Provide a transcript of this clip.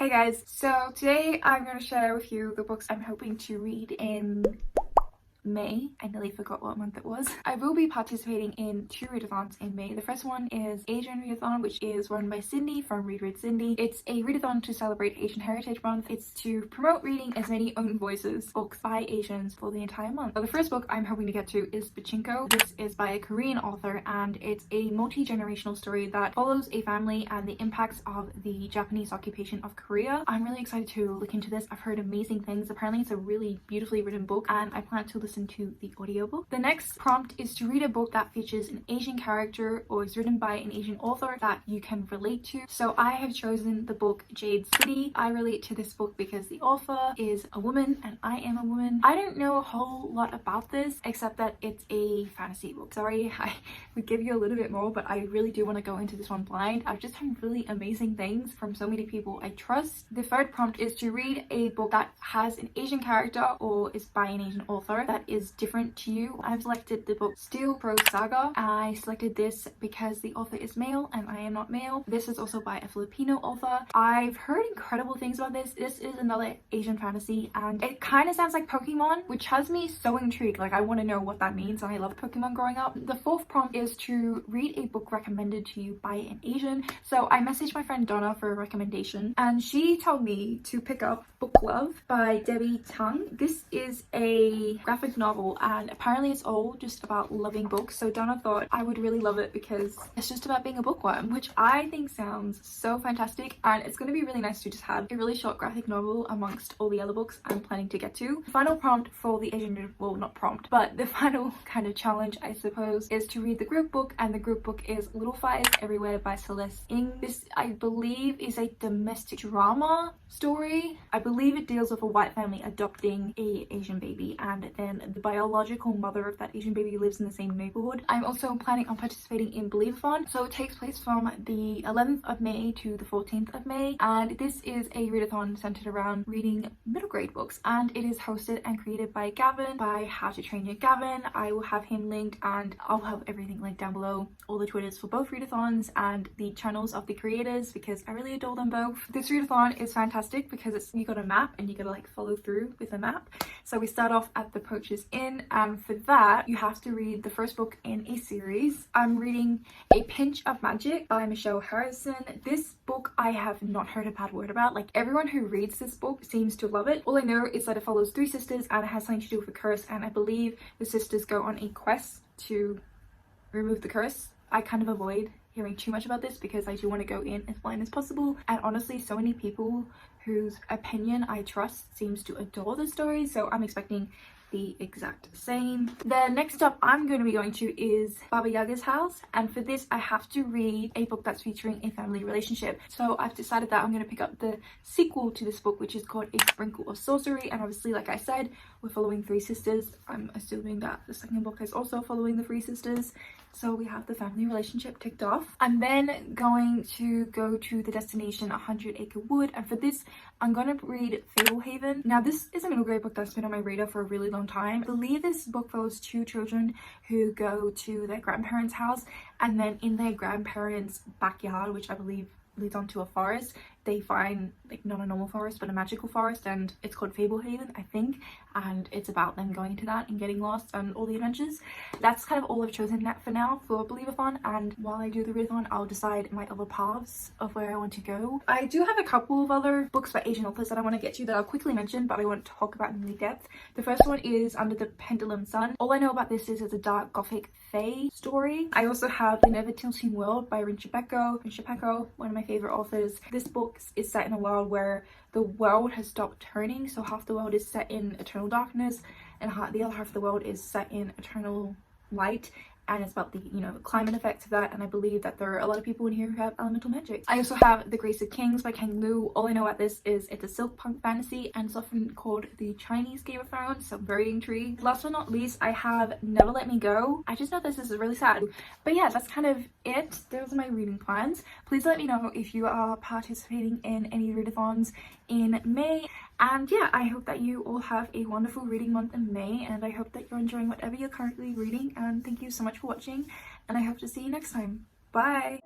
Hey guys, so today I'm going to share with you the books I'm hoping to read in May. I nearly forgot what month it was. I will be participating in 2 readathons in May. The first one is Asian Readathon, which is run by Sydney from Read Sydney. It's a readathon to celebrate Asian Heritage Month. It's to promote reading as many own voices books by Asians for the entire month. So the first book I'm hoping to get to is Pachinko. This is by a Korean author and it's a multi-generational story that follows a family and the impacts of the Japanese occupation of Korea. I'm really excited to look into this. I've heard amazing things. Apparently it's a really beautifully written book and I plan to listen to the audiobook. The next prompt is to read a book that features an Asian character or is written by an Asian author that you can relate to. So I have chosen the book Jade City. I relate to this book because the author is a woman and I am a woman. I don't know a whole lot about this except that it's a fantasy book. Sorry, I would give you a little bit more, but I really do want to go into this one blind. I've just heard really amazing things from so many people I trust. The third prompt is to read a book that has an Asian character or is by an Asian author that is different to you. I've selected the book Bro Saga. I selected this because the author is male and I am not male. This is also by a Filipino author. I've heard incredible things about this. This is another Asian fantasy and it kind of sounds like Pokemon, which has me so intrigued. Like I want to know what that means and I loved Pokemon growing up. The fourth prompt is to read a book recommended to you by an Asian. So I messaged my friend Donna for a recommendation and she told me to pick up Book Love by Debbie Tang. This is a graphic novel and apparently it's all just about loving books, so Donna thought I would really love it because it's just about being a bookworm, which I think sounds so fantastic, and it's going to be really nice to just have a really short graphic novel amongst all the other books I'm planning to get to. The final prompt for the Asian, well not prompt, but the final kind of challenge I suppose is to read the group book, and the group book is Little Fires Everywhere by Celeste Ng. This I believe is a domestic drama story. I believe it deals with a white family adopting a Asian baby and then the biological mother of that Asian baby lives in the same neighborhood. I'm also planning on participating in Believathon, so it takes place from the 11th of May to the 14th of May, and this is a readathon centered around reading middle grade books, and it is hosted and created by Gavin by How to Train Your Gavin. I will have him linked and I'll have everything linked down below, all the Twitters for both readathons and the channels of the creators because I really adore them both. This readathon is fantastic because you got a map and you gotta like follow through with the map. So we start off at the Poacher's Inn, and for that you have to read the first book in a series. I'm reading A Pinch of Magic by Michelle Harrison. This book I have not heard a bad word about. Like everyone who reads this book seems to love it. All I know is that it follows 3 sisters and it has something to do with a curse, and I believe the sisters go on a quest to remove the curse. I kind of avoid hearing too much about this because I do want to go in as blind as possible, and honestly so many people whose opinion I trust seems to adore the story, so I'm expecting the exact same. The next stop I'm going to be going to is Baba Yaga's house, and for this I have to read a book that's featuring a family relationship. So I've decided that I'm going to pick up the sequel to this book, which is called A Sprinkle of Sorcery, and obviously like I said we're following 3 sisters. I'm assuming that the second book is also following the 3 sisters, so we have the family relationship ticked off. I'm then going to go to the destination 100 Acre Wood, and for this I'm going to read Fablehaven. Now this is a middle grade book that's been on my radar for a really long time. I believe this book follows 2 children who go to their grandparents' house, and then in their grandparents' backyard, which I believe leads onto a forest, they find like not a normal forest but a magical forest, and it's called Fablehaven I think, and it's about them going to that and getting lost and all the adventures. That's kind of all I've chosen for now for Believathon, and while I do the readathon I'll decide my other paths of where I want to go. I do have a couple of other books by Asian authors that I want to get to that I'll quickly mention, but I won't talk about in depth. The first one is Under the Pendulum Sun. All I know about this is it's a dark gothic fae story. I also have The Never Tilting World by Rinche Pecco, one of my favorite authors. This book is set in a world where the world has stopped turning, so half the world is set in eternal darkness and the other half of the world is set in eternal light, and it's about the climate effects of that, and I believe that there are a lot of people in here who have elemental magic. I also have The Grace of Kings by Ken Liu. All I know about this is it's a silk punk fantasy and it's often called the Chinese Game of Thrones, so I'm very intrigued. Last but not least I have Never Let Me Go. I just know this is really sad, but yeah, that's kind of it. Those are my reading plans. Please let me know if you are participating in any readathons in May, and yeah, I hope that you all have a wonderful reading month in May, and I hope that you're enjoying whatever you're currently reading, and thank you so much for watching, and I hope to see you next time. Bye!